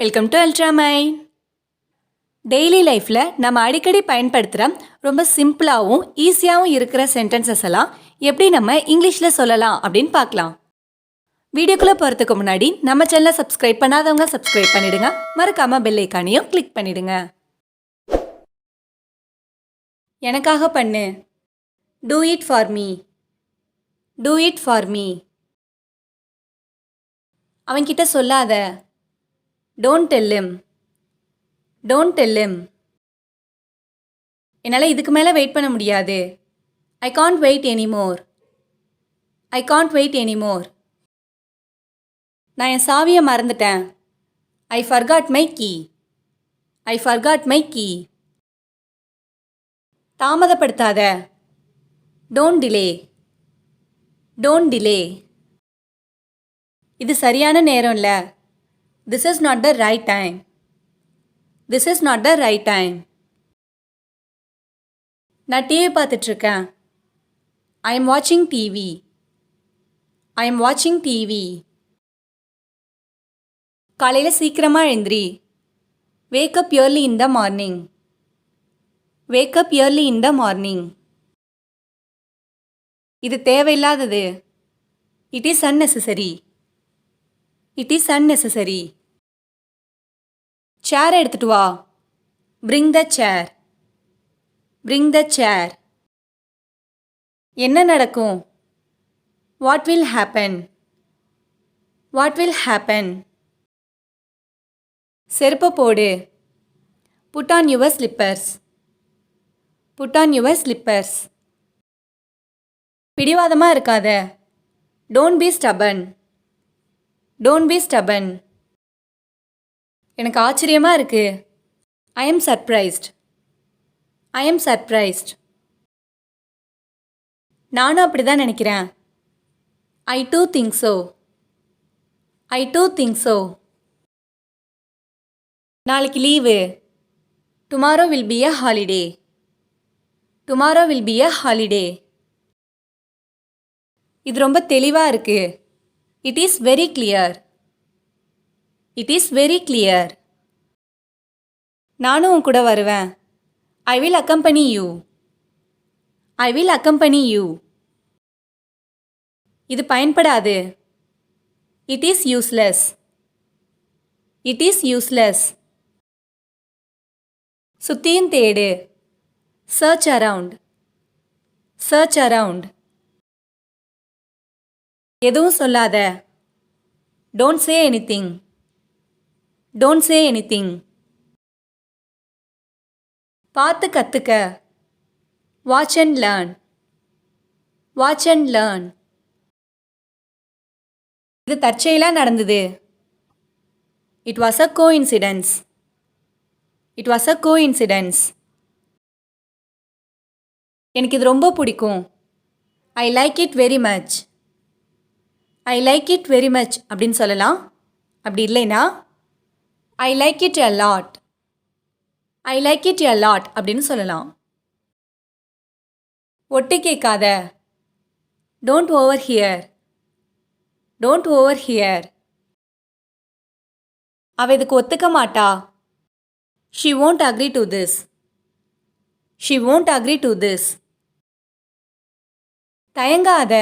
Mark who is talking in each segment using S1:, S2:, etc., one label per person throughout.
S1: Welcome to Ultramind. Daily லைஃப்பில் நம்ம அடிக்கடி பயன்படுத்துகிற ரொம்ப சிம்பிளாகவும் ஈஸியாகவும் இருக்கிற சென்டென்சஸ் எல்லாம் எப்படி நம்ம இங்கிலீஷில் சொல்லலாம் அப்படின்னு பார்க்கலாம். வீடியோக்குள்ளே போகிறதுக்கு முன்னாடி நம்ம சேனலை சப்ஸ்கிரைப் பண்ணாதவங்க சப்ஸ்கிரைப் பண்ணிடுங்க. மறக்காமல் பெல் ஐக்கானையும் கிளிக் பண்ணிடுங்க. எனக்காக பண்ணு. Do it for me. Do it for me. அவன்கிட்ட சொல்லாத. Don't tell him. Don't tell him. என்னால் இதுக்கு மேலே வெயிட் பண்ண முடியாது. I can't wait anymore. I can't wait anymore. நான் என் சாவியை மறந்துட்டேன். I forgot my key. I forgot my key. தாமதப்படுத்தாத. Don't delay. Don't delay. இது சரியான நேரம் இல்லை. This is not the right time. This is not the right time. நான் டிவி பார்த்துட்ருக்கேன். I am watching TV. I am watching TV. காலையில் சீக்கிரமாக எழுந்திரி. Wake up early in the morning. Wake up early in the morning. இது தேவையில்லாதது. It is unnecessary. It is unnecessary. சேர் எடுத்துட்டு வா. Bring the chair. Bring the chair. என்ன நடக்கும்? What will happen? What will happen? செருப்பு போடு. Put on your slippers. Put on your slippers. பிடிவாதமாக இருக்காத. Don't be stubborn. Don't be stubborn. எனக்கு ஆச்சரியமாக இருக்கு. I am surprised. I am surprised. நானும் அப்படி தான் நினைக்கிறேன். I too think so. I too think so. நாளைக்கு leave. Tomorrow will be a holiday. Tomorrow will be a holiday. இது ரொம்ப தெளிவாக இருக்கு. It is very clear. It is very clear. நானும் உன் கூட வருவேன். I will accompany you. I will accompany you. இது பயன்படாது. It is useless. It is useless. சுத்தியும் தேடு. Search around. Search around. எதுவும் சொல்லாத. Don't say anything. Don't say anything. பார்த்து கற்றுக்க. Watch and learn. Watch and learn. இது தற்செயலாக நடந்தது. It was a coincidence. It was a coincidence. எனக்கு இது ரொம்ப பிடிக்கும். I like it very much. I like it very much அப்படின்னு சொல்லலாம். அப்படி இல்லைனா I like it a lot. I like it a lot அப்படின்னு சொல்லலாம். ஒட்டு கேட்காத. Don't overhear. Don't overhear. அவ இதுக்கு ஒத்துக்க மாட்டா. She won't agree to this. She won't agree to this. தயங்காத.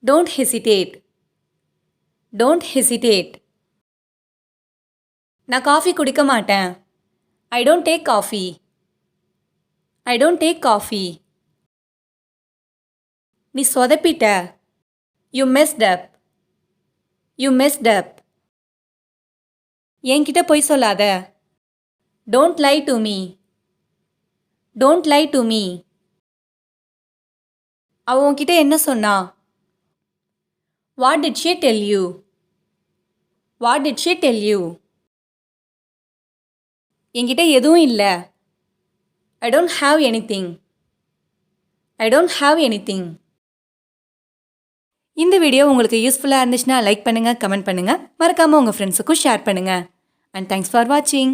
S1: Don't hesitate. Don't hesitate. நான் காஃபி குடிக்க மாட்டேன். I don't take coffee. I don't take coffee. நீ சொதப்பிட்ட. You messed up. You messed up. என்கிட்ட பொய் சொல்லாத. Don't lie to me. Don't lie to me. அவ உன்கிட்ட என்ன சொன்னா? What did she tell you? What did she tell you? என்கிட்ட எதுவும் இல்லை. I don't have anything. I don't have anything. இந்த வீடியோ உங்களுக்கு யூஸ்ஃபுல்லாக இருந்துச்சுன்னா லைக் பண்ணுங்கள், கமெண்ட் பண்ணுங்கள், மறக்காமல் உங்கள் ஃப்ரெண்ட்ஸுக்கும் ஷேர் பண்ணுங்கள். And thanks for watching.